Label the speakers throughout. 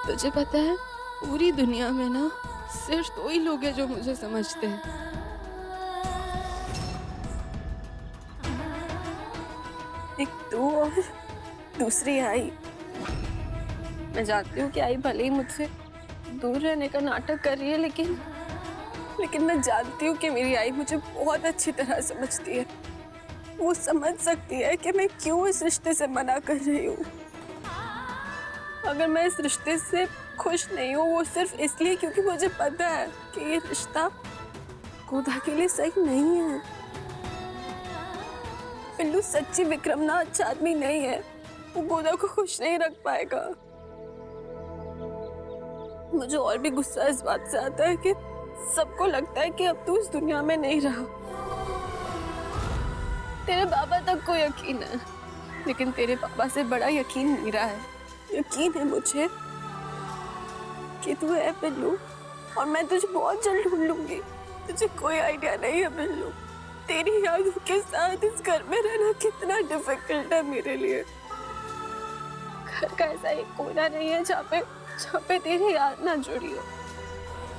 Speaker 1: तुझे पता है, पूरी दुनिया में ना सिर्फ 2 ही लोग हैं जो मुझे समझते हैं। एक तू और दूसरी आई। मैं जानती हूँ कि आई भले ही मुझसे दूर रहने का नाटक कर रही है, लेकिन मैं जानती हूँ कि मेरी आई मुझे बहुत अच्छी तरह समझती है। वो समझ सकती है कि मैं क्यों इस रिश्ते से मना कर रही हूँ। अगर मैं इस रिश्ते से खुश नहीं हूँ, वो सिर्फ इसलिए क्योंकि मुझे पता है कि ये रिश्ता गोदा के लिए सही नहीं है। पिल्लू सच्ची विक्रम ना अच्छा आदमी नहीं है, वो गोदा को खुश नहीं रख पाएगा। मुझे और भी गुस्सा इस बात से आता है कि सबको लगता है कि अब तू इस दुनिया में नहीं रहा। तेरे बाबा तक को यकीन है, लेकिन तेरे पापा से बड़ा यकीन नहीं रहा है। यकीन है मुझे कि तू है पिल्लू, और मैं तुझे बहुत जल्द ढूंढ लूंगी। तुझे कोई आइडिया नहीं है पिल्लू, तेरी यादों के साथ इस घर में रहना कितना डिफिकल्ट है मेरे लिए। घर का ऐसा एक कोना नहीं है जहाँ पे तेरी याद ना जुड़ी हो।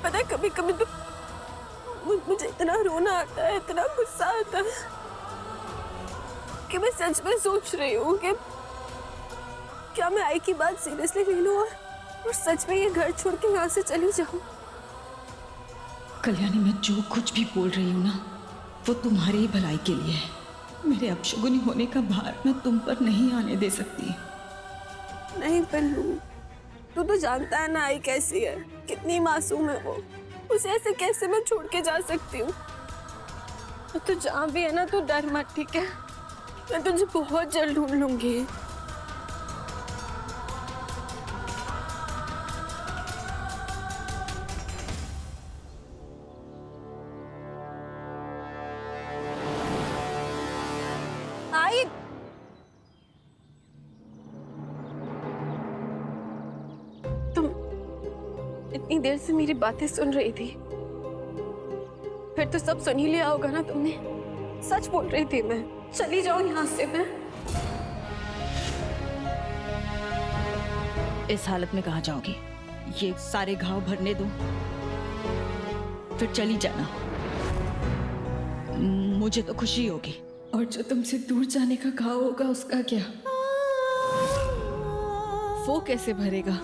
Speaker 1: पता है, कभी कभी तो मुझे इतना रोना आता है, इतना गुस्सा आता है कि मैं सच में सोच रही हूँ कि क्या मैं आई की बात सीरियसली ले लूं और सच में ये घर छोड़ के यहाँ से चली जाऊं।
Speaker 2: कल्याणी, मैं जो कुछ भी बोल रही हूँ ना, वो तुम्हारी ही भलाई के लिए है। मेरे अपशगुनी होने का भार मैं तुम पर नहीं आने दे सकती।
Speaker 1: नहीं पिल्लू, तू तो जानता है ना आई कैसी है, कितनी मासूम है वो। उसे ऐसे कैसे मैं छोड़ के जा सकती हूँ। तू जहाँ भी है ना, तू डर मत, ठीक है? मैं तुझे बहुत जल्द ढूंढ लूंगी। आई, तुम इतनी देर से मेरी बातें सुन रही थी, फिर तो सब सुन ही लिया होगा ना तुमने। सच बोल रही थी मैं। चली जाओ यहाँ से। मैं
Speaker 2: इस हालत में कहाँ जाओगी? ये सारे घाव भरने दो, फिर चली जाना। मुझे तो खुशी होगी।
Speaker 1: और जो तुमसे दूर जाने का घाव होगा, उसका क्या? वो कैसे भरेगा?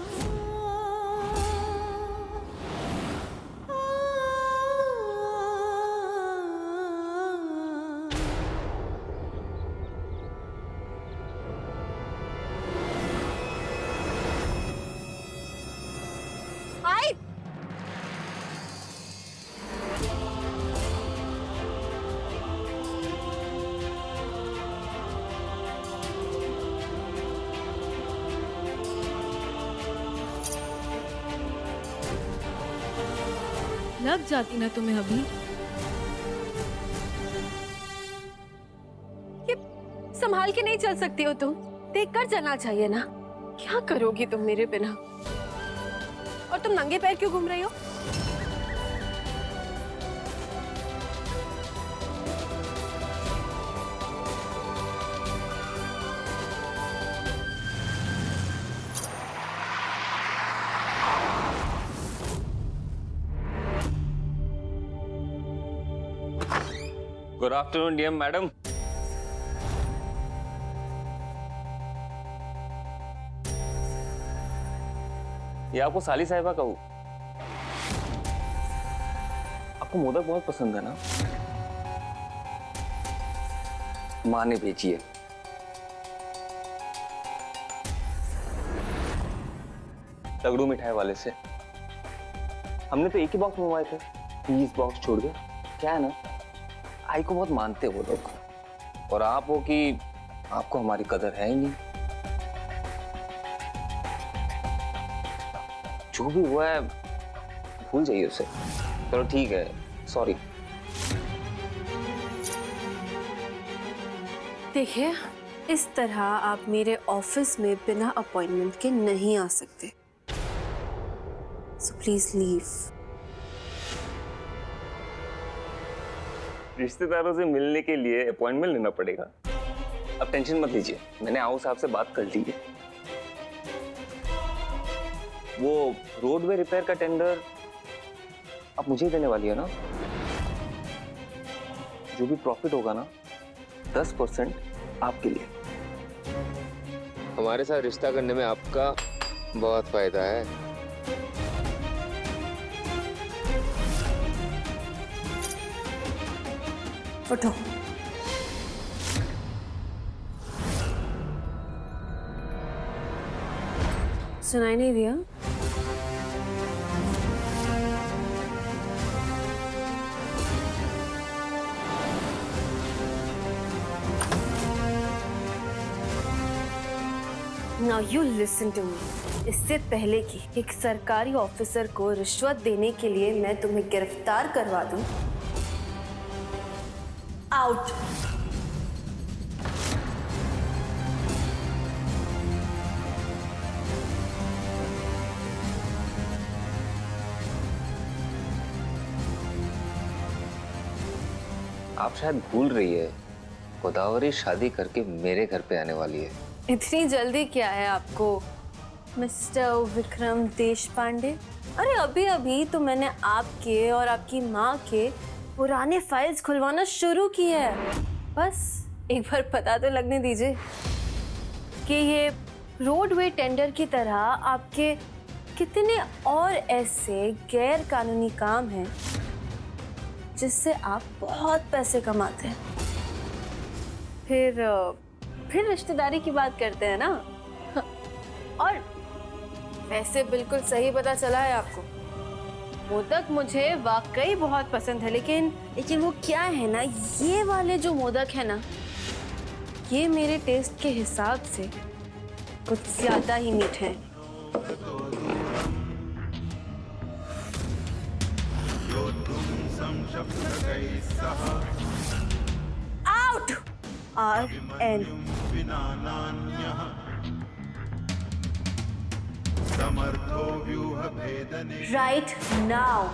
Speaker 1: आई, लग जाती ना तुम्हें अभी। ये संभाल के नहीं चल सकती हो तुम? देख कर चलना चाहिए ना। क्या करोगी तुम मेरे बिना? और तुम नंगे पैर क्यों घूम रही हो?
Speaker 3: Good afternoon dear madam. ये आपको साली साहिबा कहूँ? आपको मोदक बहुत पसंद है ना? माँ ने भेजी है। तगड़ू मिठाई वाले से। हमने तो एक ही बॉक्स मंगवाए थे, 20 बॉक्स छोड़ गए। क्या है ना, आई को बहुत मानते वो लोग, और आप हो कि आपको हमारी कदर है ही नहीं। जो भी हुआ है भूल जाइए उसे। चलो ठीक है, सॉरी।
Speaker 1: देखिए, इस तरह आप मेरे ऑफिस में बिना अपॉइंटमेंट के नहीं आ सकते। So please leave.
Speaker 3: रिश्तेदारों से मिलने के लिए अपॉइंटमेंट लेना पड़ेगा। अब टेंशन मत लीजिए, मैंने आओ साहब से बात कर ली है। वो रोडवे रिपेयर का टेंडर आप मुझे ही देने वाली है ना? जो भी प्रॉफिट होगा ना 10% आपके लिए।
Speaker 4: हमारे साथ रिश्ता करने में आपका बहुत फायदा है।
Speaker 1: उठो। सुनाई नहीं दिया? Now you listen to me. इससे पहले कि एक सरकारी ऑफिसर को रिश्वत देने के लिए मैं तुम्हें गिरफ्तार करवा दूं, आउट।
Speaker 3: आप शायद भूल रही है, गोदावरी शादी करके मेरे घर पे आने वाली है।
Speaker 1: इतनी जल्दी क्या है आपको मिस्टर विक्रम देशपांडे? अरे अभी अभी तो मैंने आपके और आपकी माँ के पुराने फाइल्स खुलवाना शुरू किया है। बस एक बार पता तो लगने दीजिए कि ये रोडवे टेंडर की तरह आपके कितने और ऐसे गैर कानूनी काम हैं जिससे आप बहुत पैसे कमाते हैं। फिर रिश्तेदारी की बात करते हैं ना। और वैसे बिल्कुल सही पता चला है आपको, मोदक मुझे वाकई बहुत पसंद है, लेकिन वो क्या है ना, ये वाले जो मोदक है ना, ये मेरे टेस्ट के हिसाब से कुछ ज्यादा ही मीठे हैं। आउट। RN right now.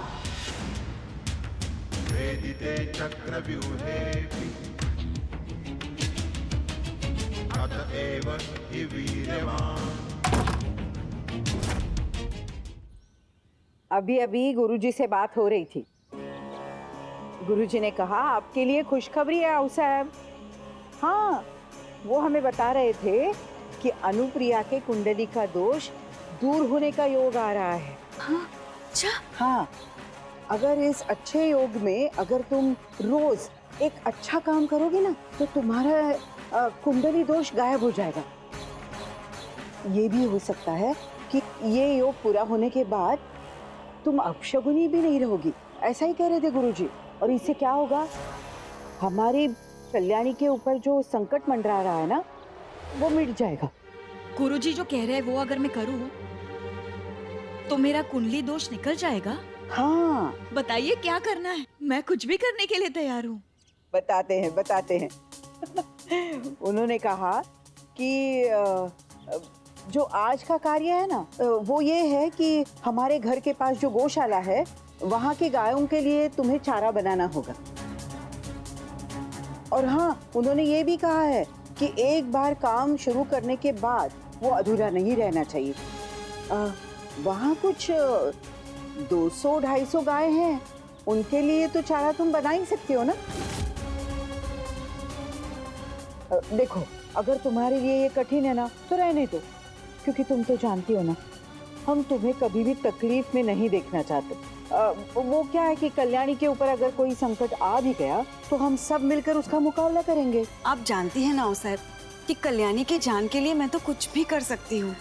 Speaker 5: अभी अभी गुरुजी से बात हो रही थी। गुरुजी ने कहा आपके लिए खुशखबरी है आओ साहब। हाँ, वो हमें बता रहे थे कि अनुप्रिया के कुंडली का दोष दूर होने का योग आ रहा है।
Speaker 1: हाँ, अच्छा।
Speaker 5: हाँ, अगर इस अच्छे योग में अगर तुम रोज एक अच्छा काम करोगे ना तो तुम्हारा कुंडली दोष गायब हो जाएगा। ये भी हो सकता है कि ये योग पूरा होने के बाद तुम अपशगुनी भी नहीं रहोगी, ऐसा ही कह रहे थे गुरुजी। और इससे क्या होगा, हमारी कल्याणी के ऊपर जो संकट मंडरा रहा है ना, वो मिट जाएगा।
Speaker 2: गुरुजी जो कह रहे हैं वो अगर मैं करूं तो मेरा कुंडली दोष निकल जाएगा?
Speaker 5: हाँ,
Speaker 2: बताइए क्या करना है, मैं कुछ भी करने के लिए तैयार हूँ।
Speaker 5: बताते हैं उन्होंने कहा कि जो आज का कार्य है ना, वो ये है कि हमारे घर के पास जो गौशाला है वहाँ की गायों के लिए तुम्हें चारा बनाना होगा। और हाँ, उन्होंने ये भी कहा है कि एक बार काम शुरू करने के बाद वो अधूरा नहीं रहना चाहिए। वहाँ कुछ 200-250 गाय हैं, उनके लिए तो चारा तुम बना ही सकते हो ना। देखो, अगर तुम्हारे लिए ये कठिन है ना तो रहने दो, क्योंकि तुम तो जानती हो ना, हम तुम्हें कभी भी तकलीफ में नहीं देखना चाहते। वो क्या है कि कल्याणी के ऊपर अगर कोई संकट आ भी गया तो हम सब मिलकर उसका मुकाबला करेंगे।
Speaker 6: आप जानती हैं ना साहब कि कल्याणी की जान के लिए मैं तो कुछ भी कर सकती हूँ,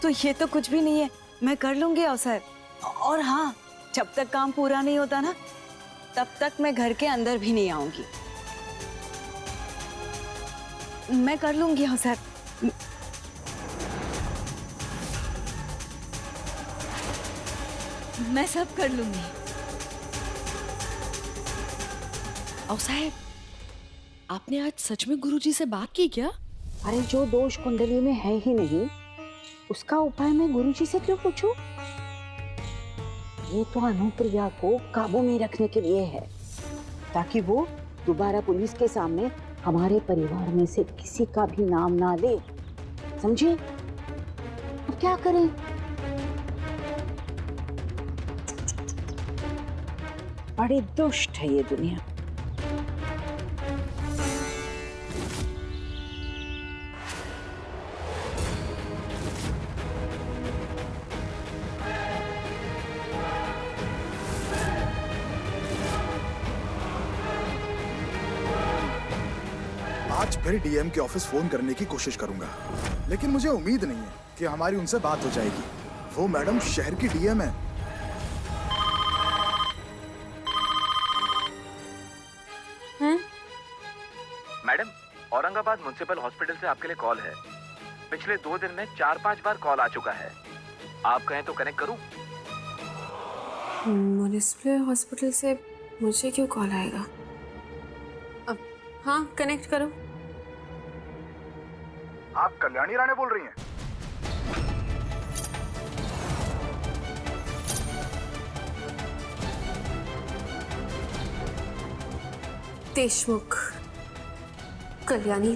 Speaker 6: तो ये तो कुछ भी नहीं है, मैं कर लूंगी साहब। और हाँ, जब तक काम पूरा नहीं होता ना, तब तक मैं घर के अंदर भी नहीं आऊंगी। मैं कर लूंगी साहब।
Speaker 2: मैं सब कर लूंगी।
Speaker 7: और साहब, आपने आज सच में गुरुजी से बात की क्या?
Speaker 5: अरे जो दोष कुंडली में है ही नहीं, उसका उपाय मैं गुरुजी से क्यों पूछूं? ये तो अनुप्रिया को काबू में रखने के लिए है, ताकि वो दोबारा पुलिस के सामने हमारे परिवार में से किसी का भी नाम ना ले, समझे? अब क्या करें? बड़ी दुष्ट है ये दुनिया।
Speaker 8: आज फिर डीएम के ऑफिस फोन करने की कोशिश करूंगा, लेकिन मुझे उम्मीद नहीं है कि हमारी उनसे बात हो जाएगी। वो मैडम शहर की डीएम है।
Speaker 9: मैडम, औरंगाबाद म्युनिसिपल हॉस्पिटल से आपके लिए कॉल है। पिछले 2 दिन में 4-5 बार कॉल आ चुका है। आप कहें तो कनेक्ट करूं?
Speaker 1: म्युनिसिपल हॉस्पिटल से मुझे क्यों कॉल आएगा? अब हाँ, कनेक्ट करो।
Speaker 8: आप कल्याणी राणे बोल रही हैं?
Speaker 1: देशमुख, कल्याणी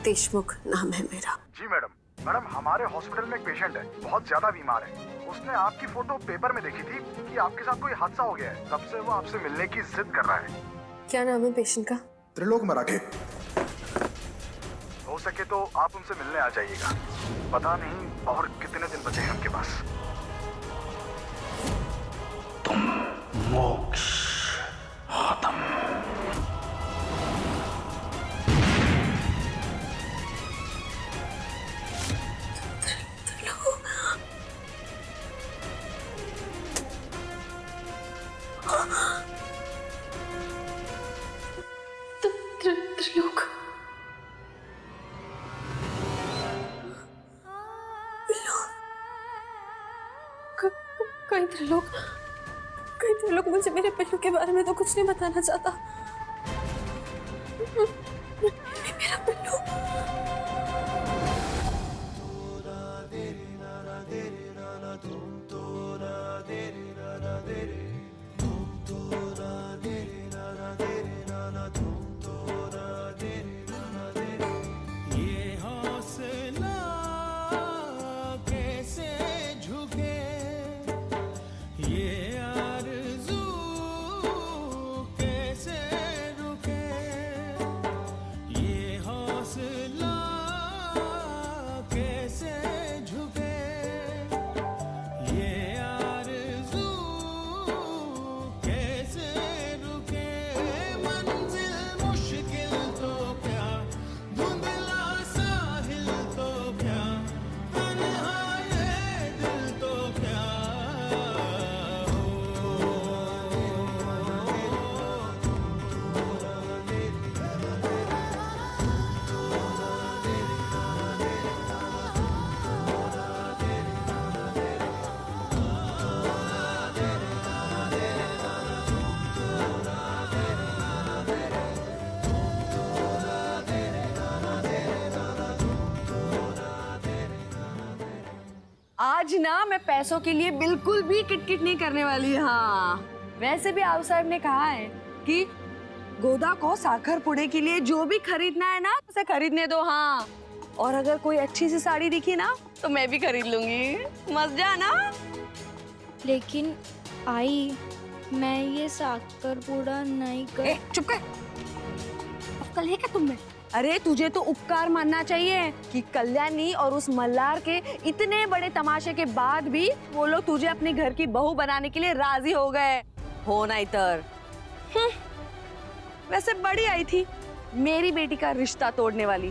Speaker 1: देशमुख नाम है मेरा।
Speaker 8: जी मैडम। मैडम, हमारे हॉस्पिटल में एक पेशेंट है, बहुत ज्यादा बीमार है। उसने आपकी फोटो पेपर में देखी थी कि आपके साथ कोई हादसा हो गया है। तब से वो आपसे मिलने की जिद कर रहा है।
Speaker 1: क्या नाम है पेशेंट का?
Speaker 8: त्रिलोक मराठे। हो सके तो आप उनसे मिलने आ जाइएगा। पता नहीं और कितने दिन बचे हैं उनके पास।
Speaker 9: मोक्ष खत्म।
Speaker 1: त्रिलोक, कहीं त्रिलोक मुझे मेरे पिल्लू के बारे में तो कुछ नहीं बताना चाहता। मेरा पिल्लू।
Speaker 6: आज ना मैं पैसों के लिए बिल्कुल भी किटकिट नहीं करने वाली। हाँ, वैसे भी आप साहब ने कहा है कि गोदा को साखर पुड़े के लिए जो भी खरीदना है ना उसे खरीदने दो। हाँ, और अगर कोई अच्छी सी साड़ी दिखी ना तो मैं भी खरीद लूंगी। मजा ना।
Speaker 10: लेकिन आई, मैं ये साकर पूरा नहीं कर।
Speaker 6: चुप कर। कल है क्या तुम में? अरे तुझे तो उपकार मानना चाहिए कि कल्याणी और उस मल्हार के इतने बड़े तमाशे के बाद भी वो लोग तुझे अपने घर की बहू बनाने के लिए राजी हो गए हो ना। इतर वैसे बड़ी आई थी मेरी बेटी का रिश्ता तोड़ने वाली।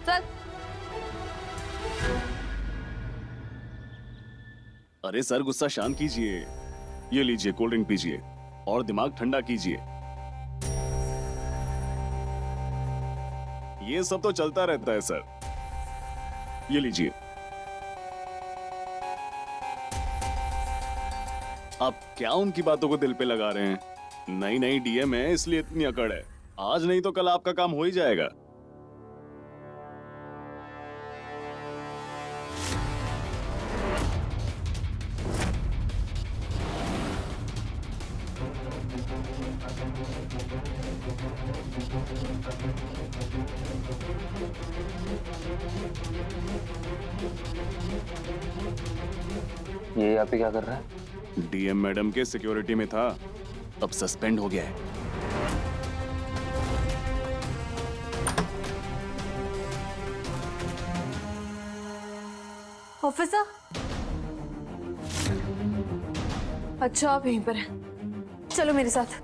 Speaker 6: चल।
Speaker 11: अरे सर, गुस्सा शांत कीजिए। ये लीजिए, कोल्ड ड्रिंक पीजिए और दिमाग ठंडा कीजिए। ये सब तो चलता रहता है सर। ये लीजिए। आप क्या उनकी बातों को दिल पे लगा रहे हैं? नई नई डीएम है इसलिए इतनी अकड़ है। आज नहीं तो कल आपका काम हो ही जाएगा।
Speaker 3: ये यहाँ पे क्या कर रहा है?
Speaker 11: डीएम मैडम के सिक्योरिटी में था, अब सस्पेंड हो गया है।
Speaker 1: ऑफिसर, अच्छा आप यहीं पर हैं। चलो मेरे साथ।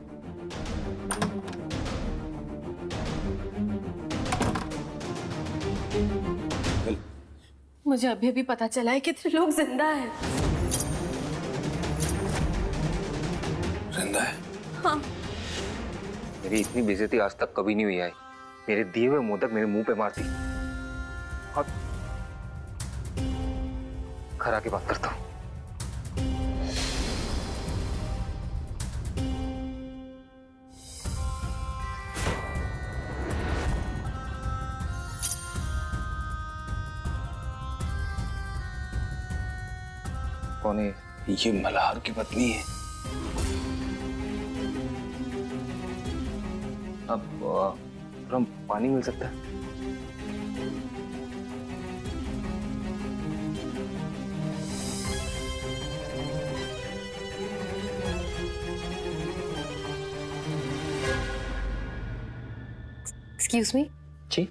Speaker 1: मुझे अभी अभी पता चला है कि त्रिलोक जिंदा है।
Speaker 3: जिंदा है?
Speaker 1: हाँ।
Speaker 3: मेरी इतनी बेइज्जती आज तक कभी नहीं हुई है। मेरे दिए हुए मोदक मेरे मुंह पे मारती और खरा की बात करता हूँ। कौन है?
Speaker 12: ये मल्हार की पत्नी है।
Speaker 3: अब थोड़ा पानी मिल सकता है?
Speaker 1: Excuse me.
Speaker 3: जी?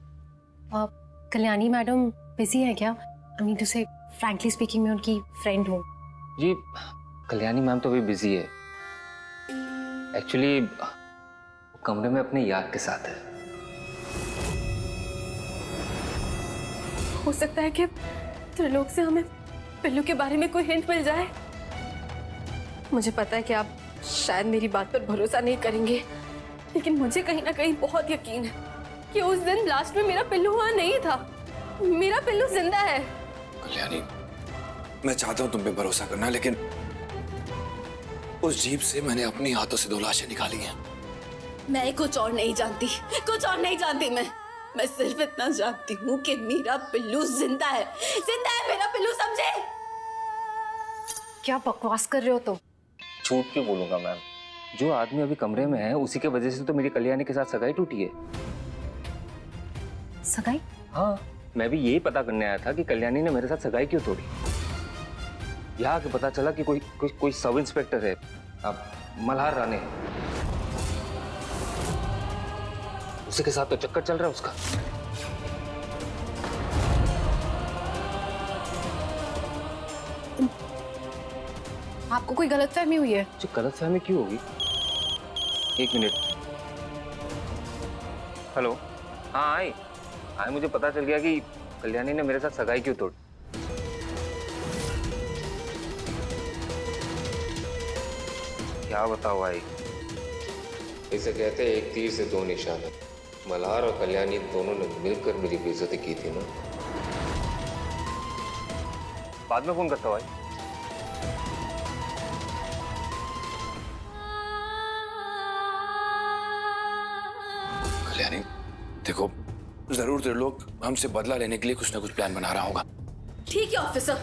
Speaker 1: कल्याणी मैडम बिजी है क्या? I mean to say frankly speaking, मैं उनकी फ्रेंड हूँ।
Speaker 3: जी, कल्याणी मैम तो अभी बिजी है। एक्चुअली कमरे में अपने यार के साथ है।
Speaker 1: हो सकता है कि त्रिलोक से हमें पिल्लू के बारे में कोई हिंट मिल जाए। मुझे पता है कि आप शायद मेरी बात पर भरोसा नहीं करेंगे, लेकिन मुझे कहीं ना कहीं बहुत यकीन है कि उस दिन लास्ट में मेरा पिल्लू वहां नहीं था। मेरा पिल्लू जिंदा है।
Speaker 12: कल्याणी, मैं चाहता हूं तुम पे भरोसा करना, लेकिन उस जीप से मैंने अपनी हाथों से 2 लाशें निकाली हैं।
Speaker 1: मैं कुछ और नहीं जानती, कुछ और नहीं जानती। मैं सिर्फ इतना जानती हूँ कि मेरा पिल्लू जिंदा है। जिंदा है मेरा पिल्लू, समझे? क्या बकवास कर रहे हो तुम?
Speaker 3: झूठ क्यों बोलूंगा मैम? जो आदमी अभी कमरे में है उसी के वजह से तो मेरी कल्याणी के साथ सगाई टूटी है।
Speaker 1: सगाई?
Speaker 3: हाँ, मैं भी यही पता करने आया था कि कल्याणी ने मेरे साथ सगाई क्यों तोड़ी। यहाँ के पता चला कि कोई सब इंस्पेक्टर है, अब मल्हार राणे, उसी के साथ तो चक्कर चल रहा है उसका।
Speaker 1: आपको कोई गलतफहमी हुई है?
Speaker 3: जो गलतफहमी क्यों होगी? 1 मिनट। हेलो, हाँ आई मुझे पता चल गया कि कल्याणी ने मेरे साथ सगाई क्यों तोड़ी। क्या बताओ आई?
Speaker 4: इसे कहते हैं एक तीर से 2 निशाना। मल्हार और कल्याणी दोनों ने मिलकर मेरी बेइज्जती की थी ना।
Speaker 3: बाद में फोन करता हूँ आई।
Speaker 12: कल्याणी, देखो, जरूर त्रिलोक हमसे बदला लेने के लिए कुछ ना कुछ प्लान बना रहा होगा।
Speaker 1: ठीक है ऑफिसर,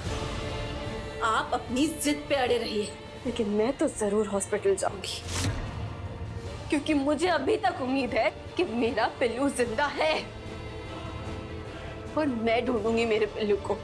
Speaker 1: आप अपनी जिद पे अड़े रहिए, लेकिन मैं तो जरूर हॉस्पिटल जाऊंगी, क्योंकि मुझे अभी तक उम्मीद है कि मेरा पिल्लू जिंदा है और मैं ढूंढूंगी मेरे पिल्लू को।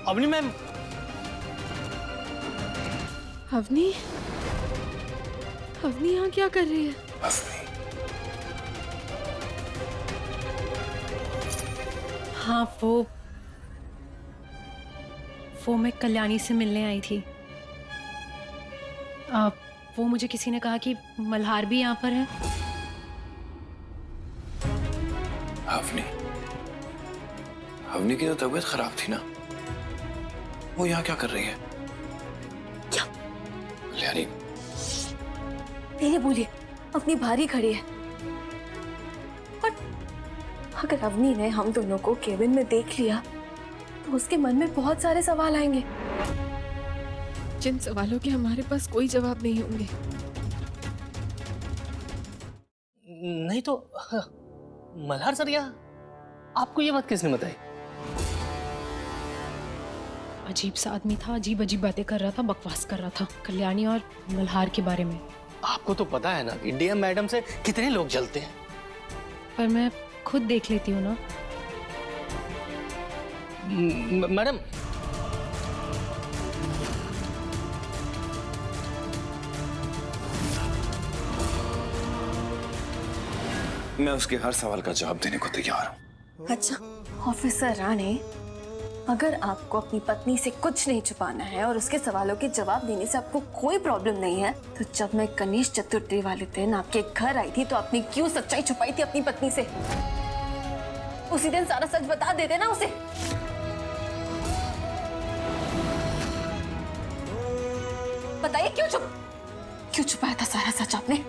Speaker 13: अवनी मैम।
Speaker 1: अवनी? अवनी यहाँ क्या कर रही है?
Speaker 10: हाँ, वो मैं कल्याणी से मिलने आई थी। वो मुझे किसी ने कहा कि मल्हार भी यहाँ पर है।
Speaker 12: अवनी की तो तबीयत खराब थी ना, वो यहाँ क्या कर रही है?
Speaker 1: क्या?
Speaker 12: कल्याणी,
Speaker 1: धीरे बोलिए, अपनी भारी खड़ी है। और अगर अवनी ने हम दोनों को केबिन में देख लिया तो उसके मन में बहुत सारे सवाल आएंगे,
Speaker 7: जिन सवालों के हमारे पास कोई जवाब नहीं होंगे।
Speaker 13: नहीं तो मल्हार सर, यहाँ आपको ये बात किसने बताई?
Speaker 10: अजीब सा आदमी था, अजीब अजीब बातें कर रहा था, बकवास कर रहा था कल्याणी और मल्हार के बारे में।
Speaker 13: आपको तो पता है ना कि डीएम मैडम से कितने लोग जलते हैं।
Speaker 10: पर मैं खुद देख लेती हूँ ना।
Speaker 13: मैडम,
Speaker 12: मैं उसके हर सवाल का जवाब देने को तैयार हूँ।
Speaker 1: अच्छा ऑफिसर राणे, अगर आपको अपनी पत्नी से कुछ नहीं छुपाना है और उसके सवालों के जवाब देने से आपको कोई प्रॉब्लम नहीं है, तो जब मैं गणेश चतुर्थी वाले दिन आपके घर आई थी तो आपने क्यों सच्चाई छुपाई थी अपनी पत्नी से? उसी दिन सारा सच बता देते ना उसे। बताइए क्यों छुपाया था सारा सच आपने?